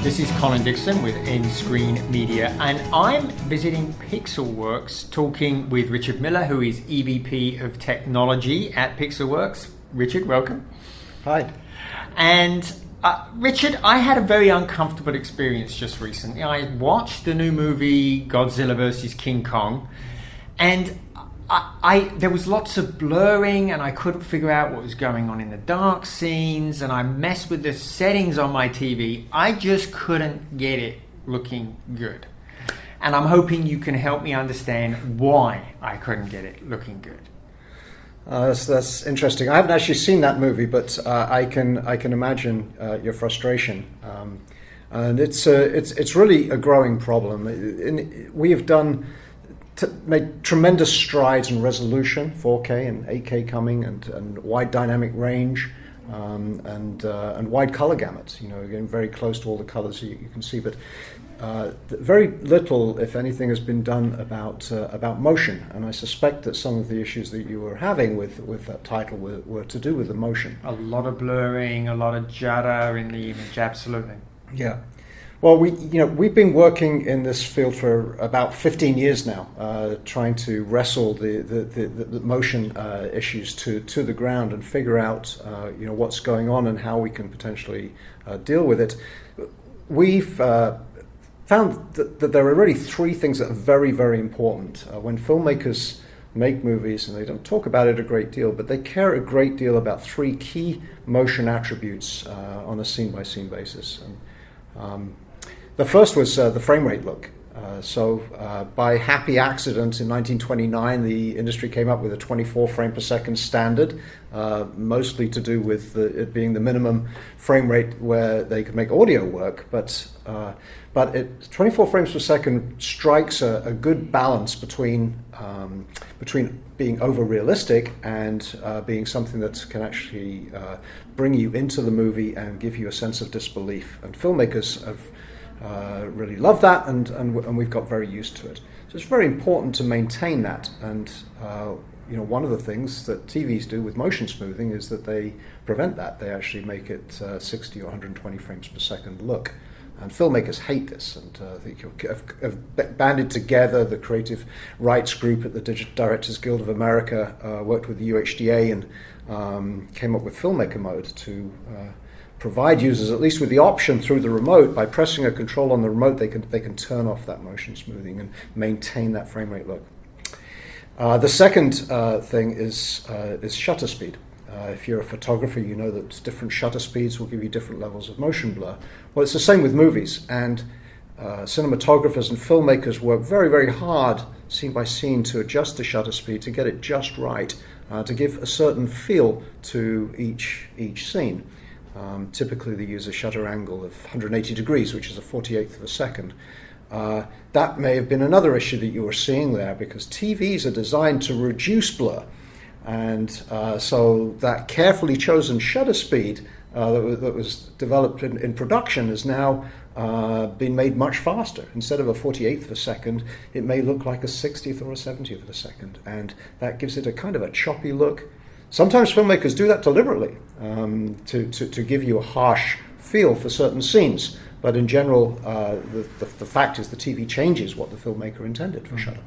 This is Colin Dixon with nScreen Media, and I'm visiting Pixelworks, talking with Richard Miller, who is EVP of Technology at Pixelworks. Richard, welcome. Hi. And Richard, I had a very uncomfortable experience just recently. I watched the new movie Godzilla vs. King Kong, and there was lots of blurring, and I couldn't figure out what was going on in the dark scenes, and I messed with the settings on my TV. I just couldn't get it looking good. And I'm hoping you can help me understand why I couldn't get it looking good. That's interesting. I haven't actually seen that movie, but I can imagine your frustration. And it's really a growing problem. We have made tremendous strides in resolution, 4K and 8K coming, and wide dynamic range, and wide color gamut. You know, getting very close to all the colors you can see, but very little, if anything, has been done about motion. And I suspect that some of the issues that you were having with that title were to do with the motion. A lot of blurring, a lot of judder in the image, absolutely. Yeah. Well, we've been working in this field for about 15 years now, trying to wrestle the motion issues to the ground and figure out what's going on and how we can potentially deal with it. We've found that there are really three things that are very, very important when filmmakers make movies, and they don't talk about it a great deal, but they care a great deal about three key motion attributes on a scene-by-scene basis. And, the first was the frame rate look. By happy accident in 1929, the industry came up with a 24 frame per second standard, mostly to do with it being the minimum frame rate where they could make audio work. But 24 frames per second strikes a good balance between being over realistic and being something that can actually bring you into the movie and give you a sense of disbelief. And filmmakers have really love that, and we've got very used to it. So it's very important to maintain that. And one of the things that TVs do with motion smoothing is that they prevent that. They actually make it 60 or 120 frames per second look. And filmmakers hate this, and have banded together. The creative rights group at the Digital Directors Guild of America worked with the UHDA and came up with Filmmaker Mode to provide users, at least with the option through the remote, by pressing a control on the remote, they can turn off that motion smoothing and maintain that frame rate look. The second thing is shutter speed. If you're a photographer, you know that different shutter speeds will give you different levels of motion blur. Well, it's the same with movies, and cinematographers and filmmakers work very, very hard, scene by scene, to adjust the shutter speed to get it just right, to give a certain feel to each scene. Typically they use a shutter angle of 180 degrees, which is a 48th of a second. That may have been another issue that you were seeing there, because TVs are designed to reduce blur. And so that carefully chosen shutter speed that was developed in production has now been made much faster. Instead of a 48th of a second, it may look like a 60th or a 70th of a second. And that gives it a kind of a choppy look. Sometimes filmmakers do that deliberately to give you a harsh feel for certain scenes. But in general, the fact is the TV changes what the filmmaker intended for shutter.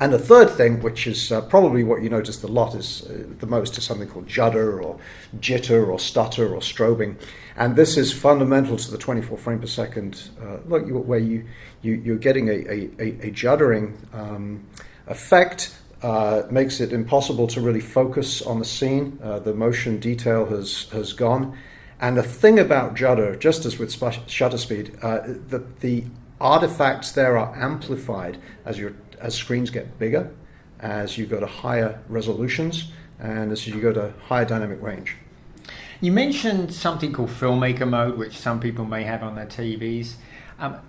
And the third thing, which is probably what you notice the most, is something called Judder or jitter or stutter or strobing. And this is fundamental to the 24 frame per second look, where you're getting a juddering effect. Makes it impossible to really focus on the scene. The motion detail has gone. And the thing about Judder, just as with shutter speed, the artifacts there are amplified as screens get bigger, as you go to higher resolutions, and as you go to higher dynamic range. You mentioned something called Filmmaker Mode, which some people may have on their TVs.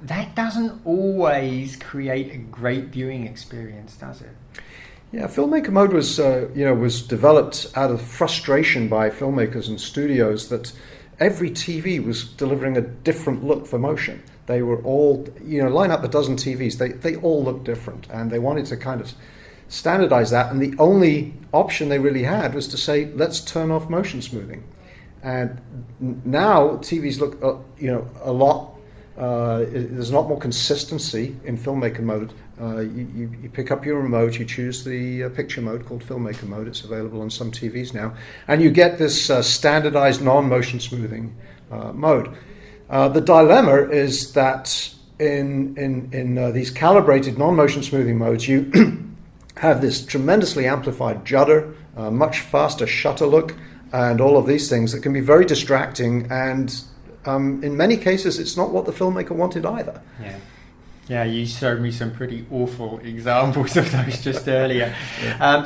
That doesn't always create a great viewing experience, does it? Yeah, Filmmaker Mode was developed out of frustration by filmmakers and studios that every TV was delivering a different look for motion. They were all, line up a dozen TVs, they all look different, and they wanted to kind of standardize that, and the only option they really had was to say, let's turn off motion smoothing. And now TVs look, a lot. There's a lot more consistency in Filmmaker Mode. You pick up your remote, you choose the picture mode called Filmmaker Mode. It's available on some TVs now, and you get this standardized non-motion smoothing mode. The dilemma is that in these calibrated non-motion smoothing modes, you have this tremendously amplified judder, much faster shutter look, and all of these things that can be very distracting, and in many cases it's not what the filmmaker wanted either. Yeah, you showed me some pretty awful examples of those just earlier.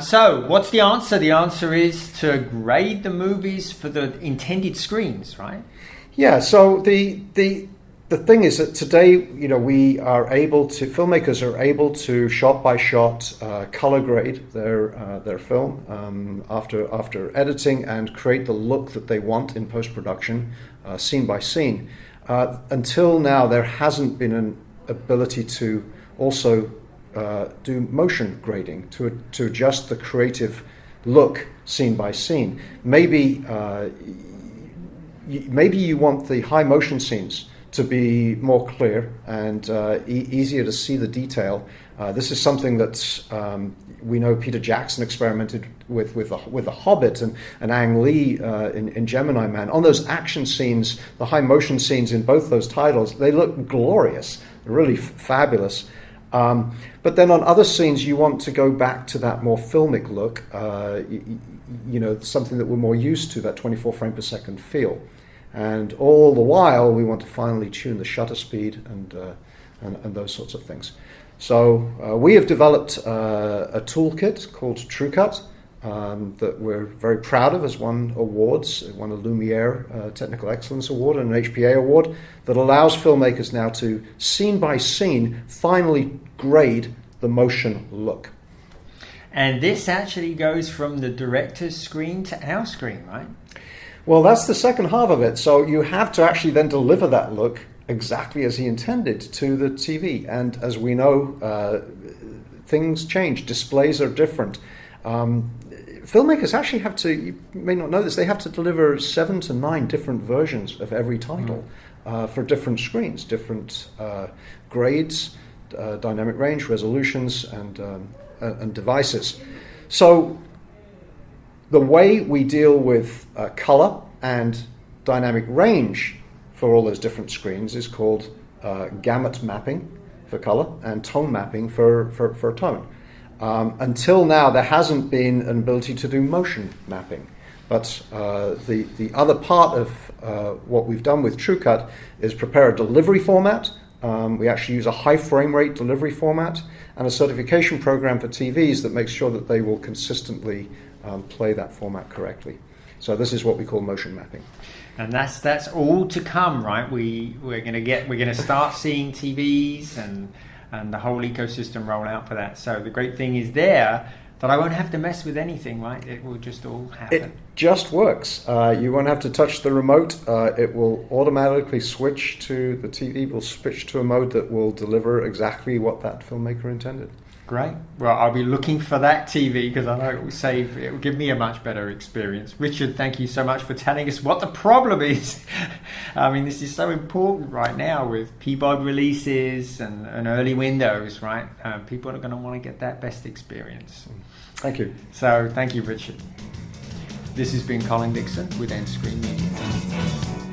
So what's the answer? The answer is to grade the movies for the intended screens, right? Yeah, so the thing is that today, filmmakers are able to shot by shot color grade their film after editing and create the look that they want in post-production, scene by scene. Until now, there hasn't been an ability to also do motion grading to adjust the creative look scene by scene. Maybe you want the high motion scenes to be more clear and easier to see the detail. This is something that we know Peter Jackson experimented with The Hobbit and Ang Lee in Gemini Man. On those action scenes, the high motion scenes in both those titles, they look glorious, really fabulous. But then on other scenes, you want to go back to that more filmic look, something that we're more used to, that 24 frame per second feel. And all the while, we want to finely tune the shutter speed and those sorts of things. So we have developed a toolkit called TrueCut that we're very proud of, has won awards. It won a Lumiere Technical Excellence Award and an HPA Award, that allows filmmakers now to, scene by scene, finally grade the motion look. And this actually goes from the director's screen to our screen, right? Well, that's the second half of it. So you have to actually then deliver that look exactly as he intended to the TV. And as we know, things change. Displays are different. Filmmakers actually have to, you may not know this, they have to deliver 7 to 9 different versions of every title for different screens, different grades, dynamic range, resolutions, and devices. So the way we deal with color and dynamic range for all those different screens is called gamut mapping for color and tone mapping for tone. Until now, there hasn't been an ability to do motion mapping. But the other part of what we've done with TrueCut is prepare a delivery format. We actually use a high frame rate delivery format and a certification program for TVs that makes sure that they will consistently play that format correctly. So this is what we call motion mapping. And that's all to come, right? We're going to start seeing TVs and the whole ecosystem roll out for that. So the great thing is there that I won't have to mess with anything, right? It will just all happen. It just works. You won't have to touch the remote. It will automatically switch to the TV. Will switch to a mode that will deliver exactly what that filmmaker intended. Great. Well, I'll be looking for that TV because I know it will give me a much better experience. Richard, thank you so much for telling us what the problem is. I mean, this is so important right now with PVOD releases and early windows, right? People are going to want to get that best experience. Thank you. So, thank you, Richard. This has been Colin Dixon with nScreenNoise.